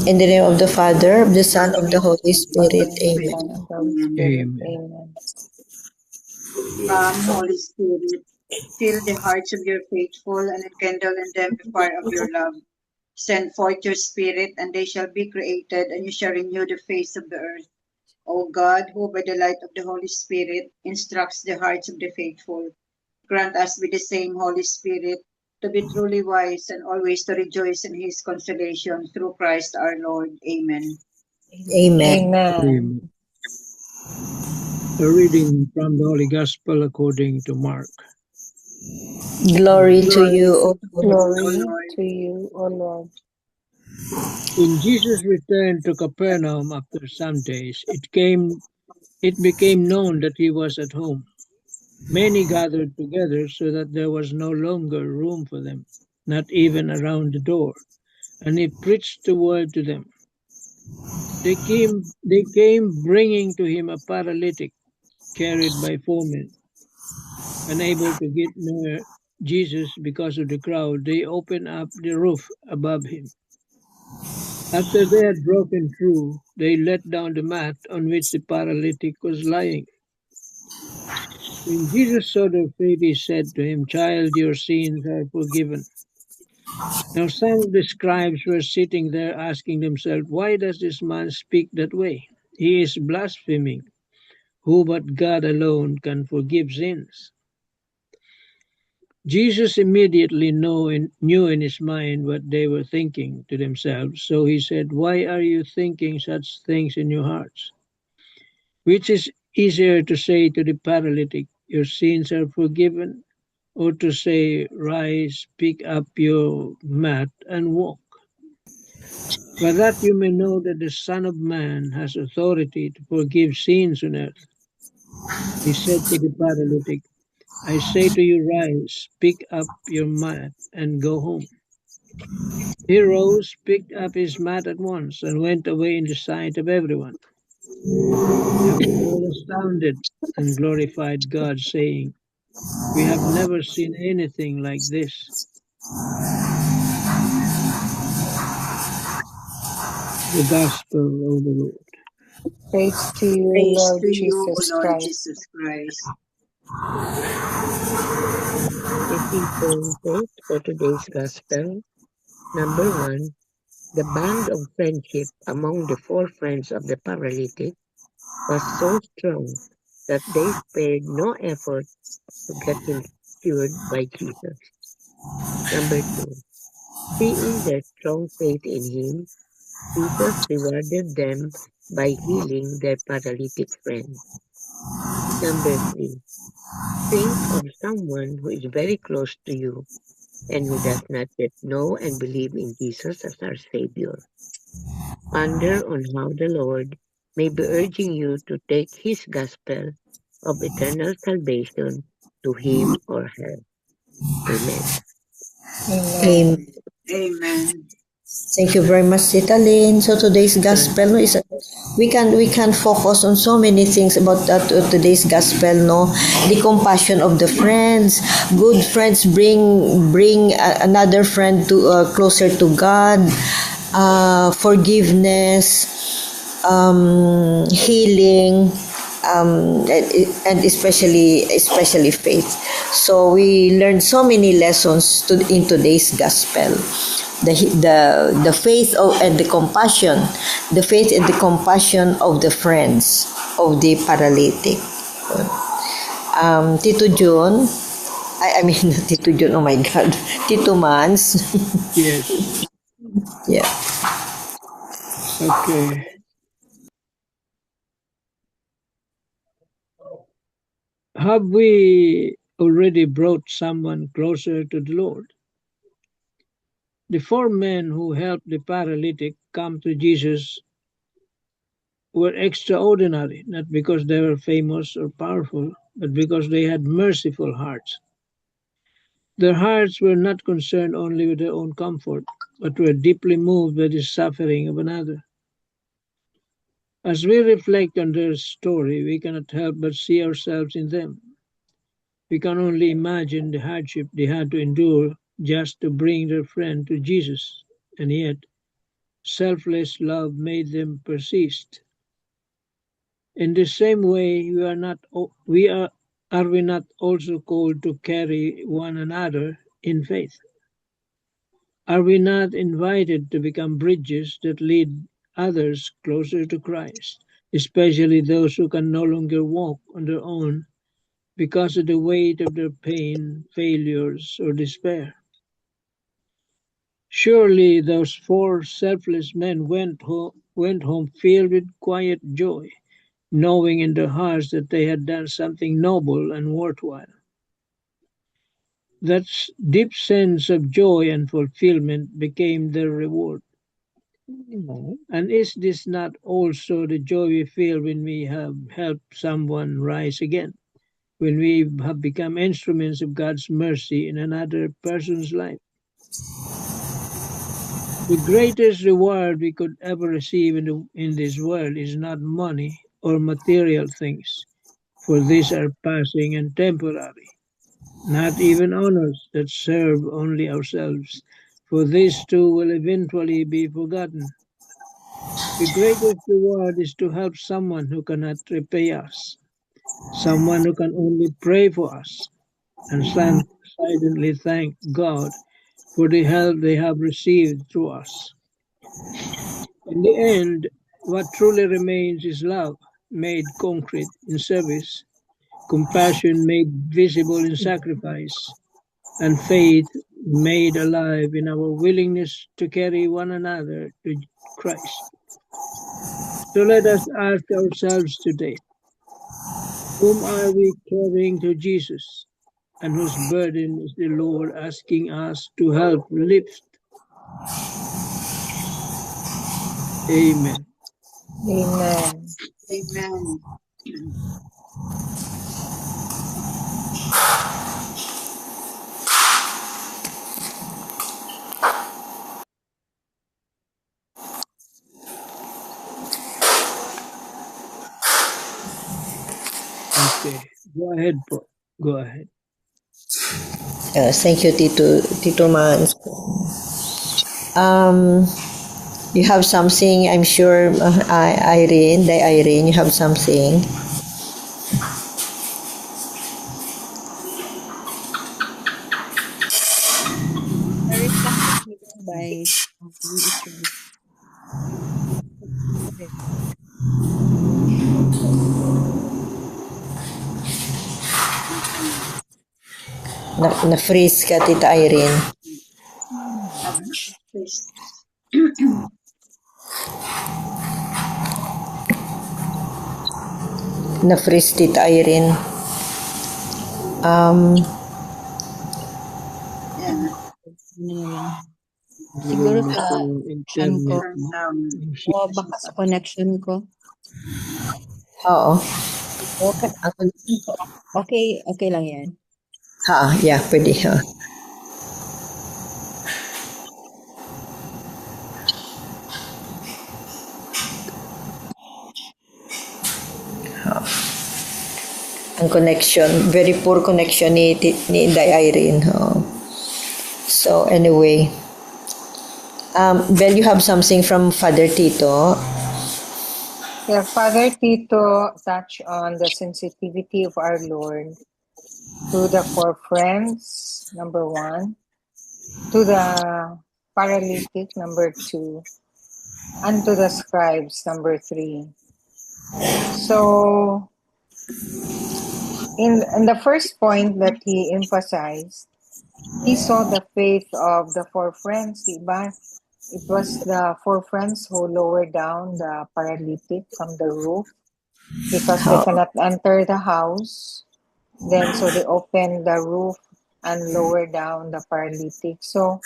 In the name of the Father, of the Son, of the Holy Spirit. Amen. Son of the Holy Spirit. Amen. Come, Holy Spirit, fill the hearts of your faithful and enkindle in them the fire of your love. Send forth your Spirit, and they shall be created, and you shall renew the face of the earth. O God, who by the light of the Holy Spirit instructs the hearts of the faithful, grant us with the same Holy Spirit to be truly wise and always to rejoice in his consolation through Christ our Lord. Amen. Amen. Amen. A reading from the Holy Gospel according to Mark. Glory to you, O Lord. Glory to you, O Lord. When Jesus returned to Capernaum after some days, it became known that he was at home. Many gathered together so that there was no longer room for them, not even around the door, and he preached the word to them. They came bringing to him a paralytic carried by 4 men. Unable to get near Jesus because of the crowd, they opened up the roof above him. After they had broken through, they let down the mat on which the paralytic was lying. When Jesus saw their faith, he said to him, "Child, your sins are forgiven." Now some of the scribes were sitting there asking themselves, "Why does this man speak that way? He is blaspheming. Who but God alone can forgive sins?" Jesus immediately knew in his mind what they were thinking to themselves. So he said, "Why are you thinking such things in your hearts? Which is easier to say to the paralytic, 'Your sins are forgiven,' or to say, 'Rise, pick up your mat and walk'? But that you may know that the Son of Man has authority to forgive sins on earth." He said to the paralytic, "I say to you, rise, pick up your mat, and go home." He rose, picked up his mat at once, and went away in the sight of everyone. They were all astounded and glorified God, saying, "We have never seen anything like this." The Gospel of the Lord. Praise to you, Praise Lord to you, O Jesus Lord Christ. Jesus Christ. Taking turn quote for today's Gospel. Number 1. The bond of friendship among the 4 friends of the paralytic was so strong that they spared no effort to get him cured by Jesus. Number 2. Seeing their strong faith in him, Jesus rewarded them by healing their paralytic friend. Number 3. Think of someone who is very close to you and who does not yet know and believe in Jesus as our Savior. Ponder on how the Lord may be urging you to take His gospel of eternal salvation to him or her. Amen. Amen. Amen. Amen. Thank you very much, Tita Lynn. So today's gospel no, is we can focus on so many things about today's gospel. No, the compassion of the friends. Good friends bring another friend to closer to God. Forgiveness, healing, and especially faith. So we learned so many lessons in today's gospel. The faith and the compassion, the faith and the compassion of the friends of the paralytic. Tito Jun, I mean Tito Jun, oh my God, Tito Mans. Yes. Yeah. Okay. Have we already brought someone closer to the Lord? The 4 men who helped the paralytic come to Jesus were extraordinary, not because they were famous or powerful, but because they had merciful hearts. Their hearts were not concerned only with their own comfort, but were deeply moved by the suffering of another. As we reflect on their story, we cannot help but see ourselves in them. We can only imagine the hardship they had to endure just to bring their friend to Jesus. And yet, selfless love made them persist. In the same way, are we not also called to carry one another in faith? Are we not invited to become bridges that lead others closer to Christ, especially those who can no longer walk on their own because of the weight of their pain, failures, or despair? Surely those four selfless men went home filled with quiet joy, knowing in their hearts that they had done something noble and worthwhile. That deep sense of joy and fulfillment became their reward. And is this not also the joy we feel when we have helped someone rise again? When we have become instruments of God's mercy in another person's life? The greatest reward we could ever receive in this world is not money or material things, for these are passing and temporary. Not even honors that serve only ourselves, for these too will eventually be forgotten. The greatest reward is to help someone who cannot repay us, someone who can only pray for us, and silently thank God for the help they have received through us. In the end, what truly remains is love made concrete in service, compassion made visible in sacrifice, and faith made alive in our willingness to carry one another to Christ. So let us ask ourselves today, whom are we carrying to Jesus, and whose burden is the Lord asking us to help lift? Amen. Amen. Amen. Okay. Go ahead, Paul. Go ahead. Thank you, Tito Mans. You have something, I'm sure, Irene, you have something. Reflected given by each of us. Na-freeze ka, Tita Irene. Please. Na-freeze, Tita Irene. Yeah. Siguro sa connection ko. Internet. O baka sa connection ko. Oo. Okay, okay lang yan. Yeah, pwede. Ang connection, very poor connection ni Inday Irene. So anyway, Bel, you have something from Father Tito. Yeah, Father Tito touched on the sensitivity of our Lord to the four friends, number 1, to the paralytic, number 2, and to the scribes, number 3. So, in the first point that he emphasized, he saw the faith of the four friends, diba? It was the four friends who lowered down the paralytic from the roof because they cannot enter the house. Then, so they opened the roof and lowered down the paralytic. So,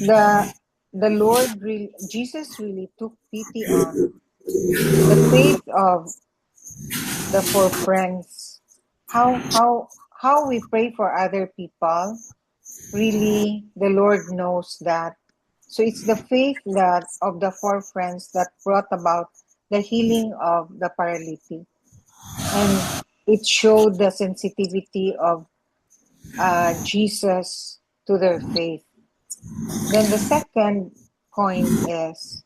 the Lord, Jesus really took pity on the faith of the four friends. How we pray for other people, really, the Lord knows that. So it's the faith that of the four friends that brought about the healing of the paralytic. And it showed the sensitivity of Jesus to their faith. Then the second point is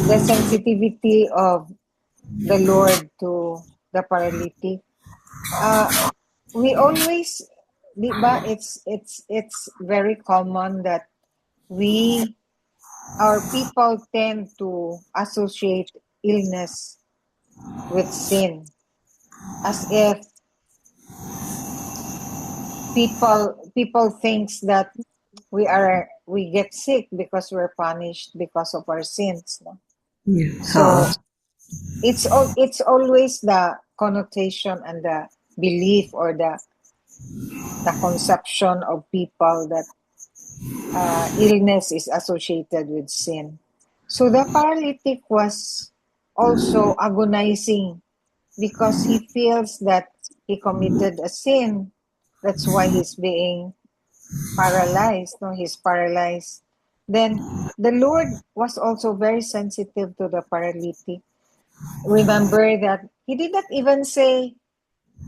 the sensitivity of the Lord to the paralytic. We always, di ba, it's very common that our people tend to associate illness with sin, as if people thinks that we get sick because we're punished because of our sins. No? Yeah. So it's always the connotation and the belief or the conception of people that illness is associated with sin. So the paralytic was also agonizing because he feels that he committed a sin. That's why he's being paralyzed. No, he's paralyzed. Then the Lord was also very sensitive to the paralytic. Remember that he did not even say,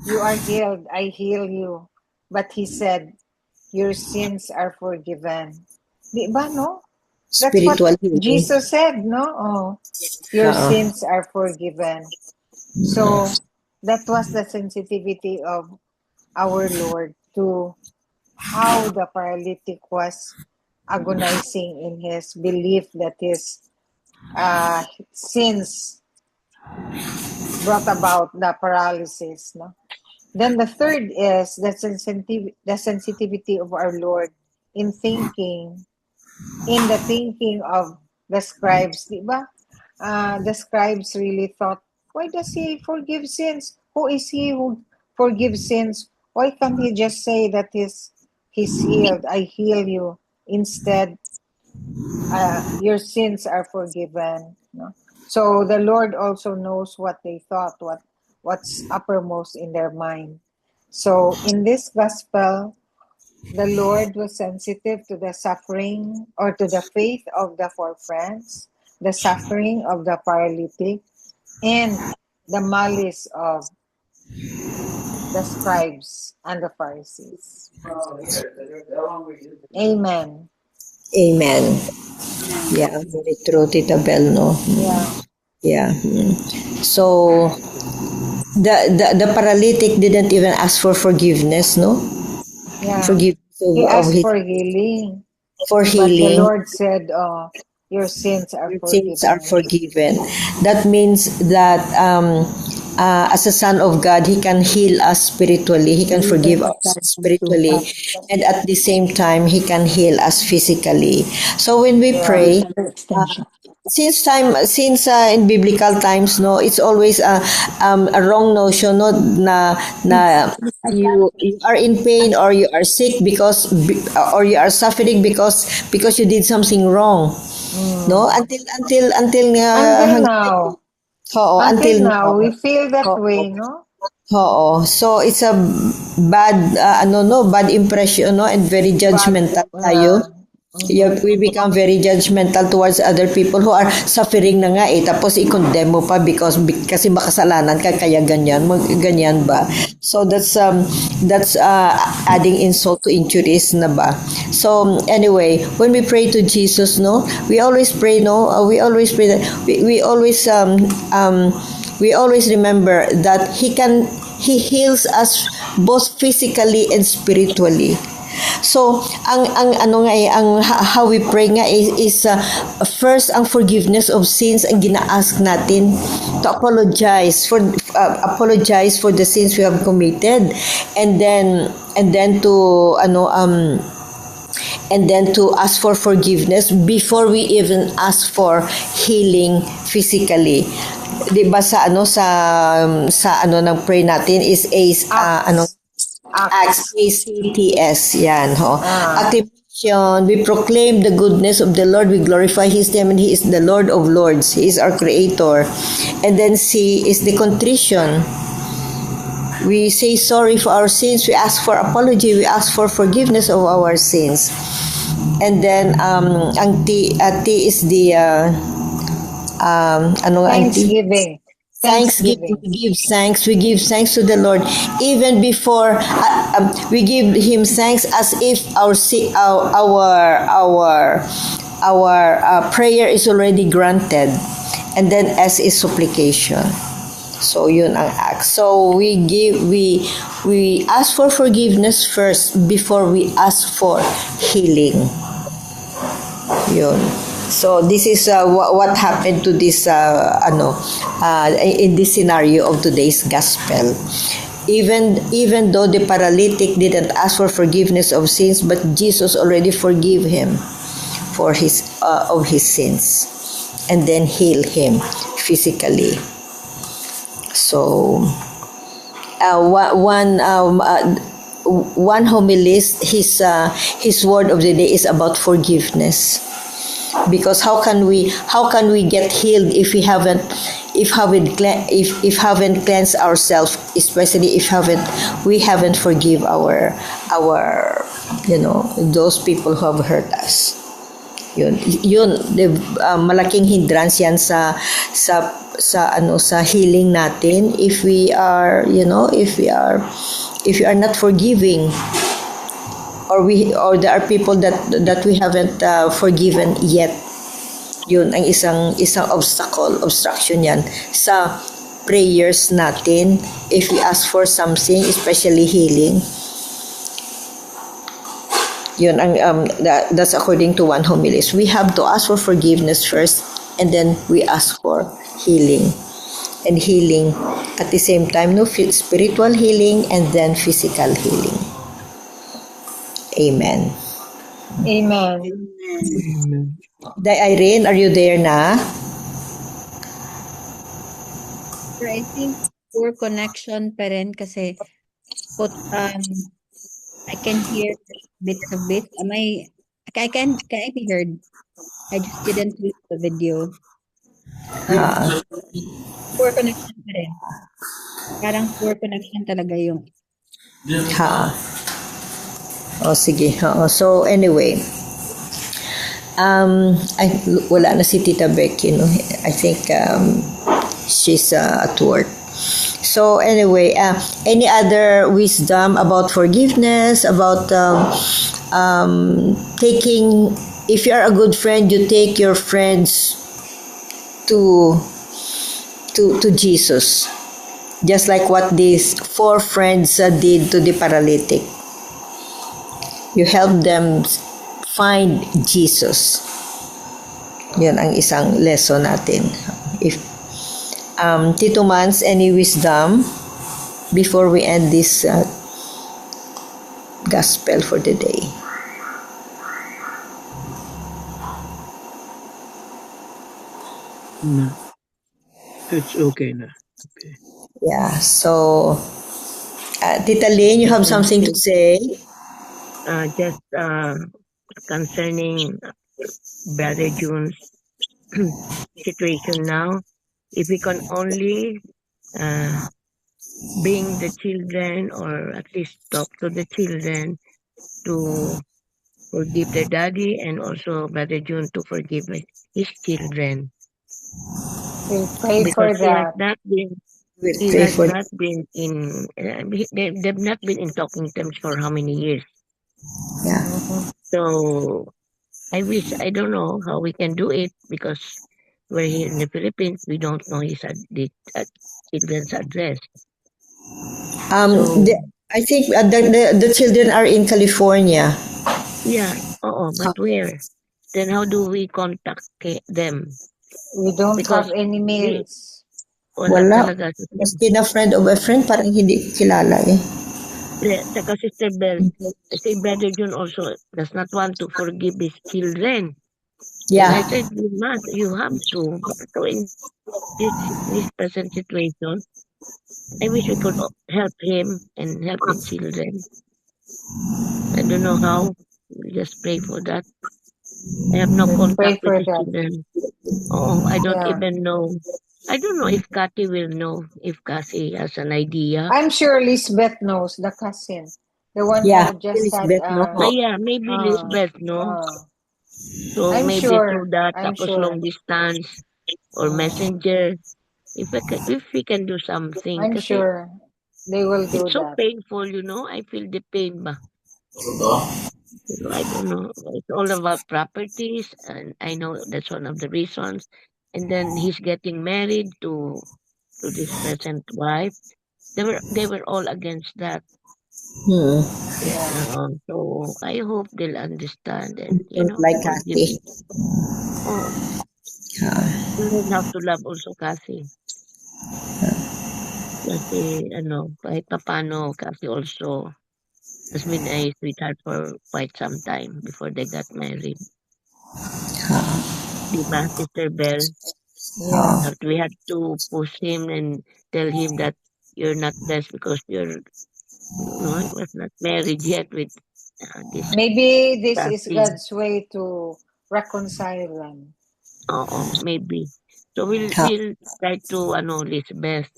"You are healed, I heal you," but he said, "Your sins are forgiven." Di ba, no? That's what Spiritual healing. Jesus said, no? Oh, your sins are forgiven. So that was the sensitivity of our Lord to how the paralytic was agonizing in his belief that his sins brought about the paralysis. No? Then the third is the sensitivity of our Lord in the thinking of the scribes. Diba? The scribes really thought, why does he forgive sins? Who is he who forgives sins? Why can't he just say that he's healed? I heal you. Instead, your sins are forgiven. No? So the Lord also knows what they thought, what's uppermost in their mind. So in this gospel, the Lord was sensitive to the suffering or to the faith of the four friends, the suffering of the paralytic, and the malice of the scribes and the Pharisees. Amen. Amen. Yeah, very true, Tita Bel, no? Yeah. Yeah. So the paralytic didn't even ask for forgiveness, no? Yeah. Forgiveness He of asked his, for healing. for But the healing. Lord said, your sins are Sins are forgiven. forgiven. That means that as a son of God, He can heal us spiritually. He can forgive us spiritually, and at the same time, He can heal us physically. So when we Yeah. pray, since in biblical times, no, it's always a wrong notion, no, na you are in pain or you are sick or you are suffering because you did something wrong. No, until Until now. oo, Until until now, now. we feel that Oo. way, no? Oo. So it's a bad impression, no, and very judgmental tayo. Yeah, we become very judgmental towards other people who are suffering na nga eh. Tapos i-condemn mo pa kasi makasalanan ka kaya ganyan ba. So that's adding insult to injuries na ba. So anyway, when we pray to Jesus, no, we always pray, no, we always pray that we always remember that he heals us both physically and spiritually. So ang ano nga how we pray nga is first ang forgiveness of sins ang gina-ask natin to apologize for the sins we have committed, and then to ask for forgiveness before we even ask for healing physically. 'Di ba sa nang pray natin is Acts ACTS yan ho. Acclamation, we proclaim the goodness of the Lord, we glorify His name, and He is the Lord of Lords, He is our Creator. And then C is the contrition. We say sorry for our sins, we ask for apology, we ask for forgiveness of our sins. And then ang T is the Thanksgiving. Thanksgiving. We give thanks to the Lord even before we give Him thanks as if our prayer is already granted, and then S is supplication. So yun ang act. So we ask for forgiveness first before we ask for healing. Yun. So this is what happened to this in this scenario of today's gospel. Even though the paralytic didn't ask for forgiveness of sins, but Jesus already forgave him for his of his sins, and then heal him physically. So one homilist, his word of the day is about forgiveness, because how can we get healed if we haven't cleansed ourselves, especially if we haven't forgive our those people who have hurt us. Yun malaking hindrance yan sa healing natin if we are not forgiving, or there are people that we haven't forgiven yet. Yun ang isang obstruction yan sa prayers natin if we ask for something, especially healing. Yun ang that's according to one homilist. We have to ask for forgiveness first, and then we ask for healing. And healing at the same time, spiritual healing and then physical healing. Amen. Amen. Irene, are you there na? I think poor connection pa rin kasi I can hear bit of bit. I can be heard. I just didn't read the video. Poor connection pa rin. Parang poor connection talaga yung. Sige. So anyway, wala na si Tita Becky, no? I think she's at work. So anyway, any other wisdom about forgiveness, about taking, if you are a good friend, you take your friends to Jesus, just like what these 4 friends did to the paralytic. You help them find Jesus. Yun ang isang lesson natin. If Tito Mans, any wisdom before we end this gospel for the day? No. It's okay na. Okay. Yeah. So, Tita Lynn, you have something to say? Just concerning Brother June's situation now, if we can only bring the children, or at least talk to the children to forgive their daddy, and also Brother June to forgive his children. We'll pray for that. They've not been in talking terms for how many years. Yeah. So I don't know how we can do it, because we're here in the Philippines. We don't know his children's address. I think the children are in California. Yeah. But where? Then how do we contact them? We don't have any means. Wala. Maski na friend of a friend, parang hindi kilala eh. Saka Sister Bell, si Brother June also does not want to forgive his children. Yeah. And I said, you have to. So in this present situation, I wish we could help him and help the children. I don't know how. We'll just pray for that. I have no contact with the children. I don't even know. I don't know if Kathy will know, if Kathy has an idea. I'm sure Lisbeth knows, the cousin. The one who just Lisbeth had... maybe Lisbeth, no? So I'm maybe sure. through that, tapos long distance or messenger. If we can do something. I'm sure they will do that. It's so painful, I feel the pain ba. So I don't know. It's all about properties, and I know that's one of the reasons. And then he's getting married to this present wife. They were all against that. Hmm. Yeah. So I hope they'll understand and Don't like forgive Kathy. it. Oh, Ah, learn how to love also, Kasi. Kasi kahit papaano, Kasi also has been a sweetheart for quite some time before they got married. Di ba, Sister Bell? Yeah. ah. That we had to push him and tell him that you're not blessed because he was not married yet with this Maybe this is Kathy. God's way to reconcile them. Oo, maybe. So we'll Ah. we'll try to Lisbeth.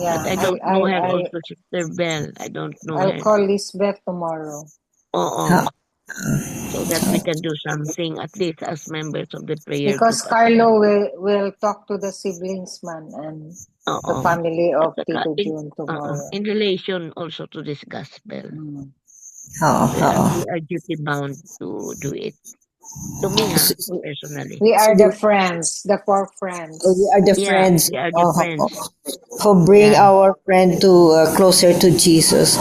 But Yeah. I I don't I know her I also, Sister Bell. I don't know I'll her. call Lisbeth tomorrow. Oo. Ah. So that we can do something at least as members of the prayer Because group as well. Carlo will talk to the siblings man and the Oo. family At of saka Tito June tomorrow. in relation also to this gospel. Mm. Oo, oo. We are duty bound to do it. To me, We, personally. we So are the friends, the four we friends. are the Yeah, friends we are the friends. who bring Yeah. our friend to closer to Jesus,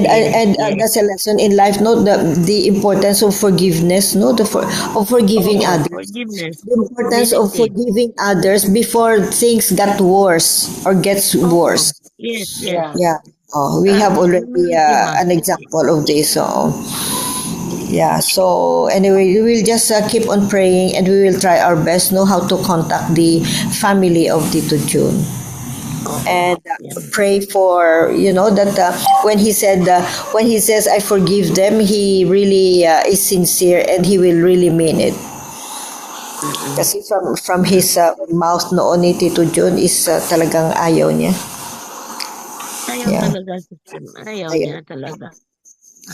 Yes, and yes. that's a lesson in life. No, the importance of forgiveness. No, of forgiving Oo, others. forgiveness. The importance of Humility. forgiving others before things got worse or gets Oo. worse. Yes, yes. Yeah. Yeah. Oh, we have already Humility must an be. example of this. So yeah. So anyway, we will just keep on praying, and we will try our best know how to contact the family of Tito June, Oo. and Yeah. pray for that when he says I forgive them, he really is sincere, and he will really mean it. Mm-mm. Kasi from his mouth noon ni Tito June is talagang ayaw niya. Ayaw Yeah. talaga, sister. Ayaw Ayaw. niya talaga.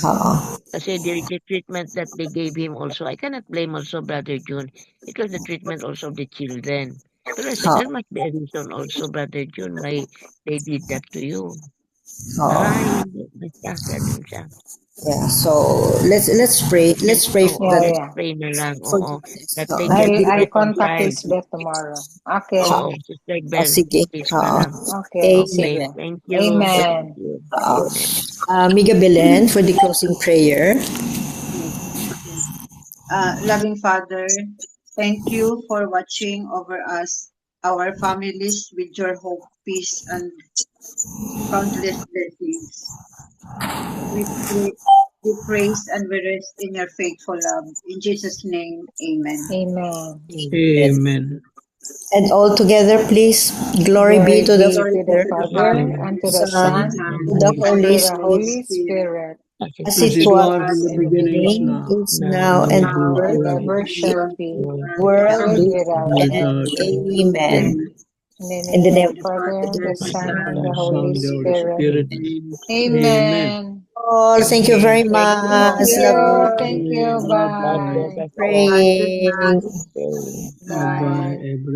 Oo. Kasi the treatment that they gave him also, I cannot blame also Brother June. It was the treatment also of the children. Pero I said, Oo. there must be a reason also, Brother June, why they did that to you. Oo. Hindi. Basta, ganun siya. Yeah. So let's pray. Let's pray for Oo, Yeah, that let's yeah. pray na lang. Oo. forgiveness. That they Oo. get I'll contact reconciled. Lisbeth tomorrow. Okay. Oo, Sister Bell, Sige. please na Oo. lang. Okay. Okay, Sige. thank you. Thank Amen. you. Oo. Amen. Miga Belen for the closing prayer. Okay. Loving Father, thank you for watching over us, our families, with your hope, peace, and countless blessings. We pray, we praise and we rest in your faithful love. In Jesus' name, amen. Amen. Amen. And all together, please, glory be Glory to the be Glory to the be Father, to the Father, Father, and to to the the Son, Son, Son, and the and and to Holy to the the Spirit, Holy Holy Spirit, Spirit, as As it it as it was was was in the in in the the beginning, is beginning, beginning, now, is now, now, and and will now, be ever and and forever. ever will be shall unto be, the world world world without without end. Without end. and Amen. Amen. In the In the name name of name of the the of Father, Father, the the the Son, Son, and Son, the the Holy Son, the Holy Spirit. Spirit. and Amen. Amen. all, thank you very Thank you. much. Thank Love you. you. Thank you. Bye God Bye. bless bye. us all. God bless Praying. Okay. Bye bye, Bye. everyone.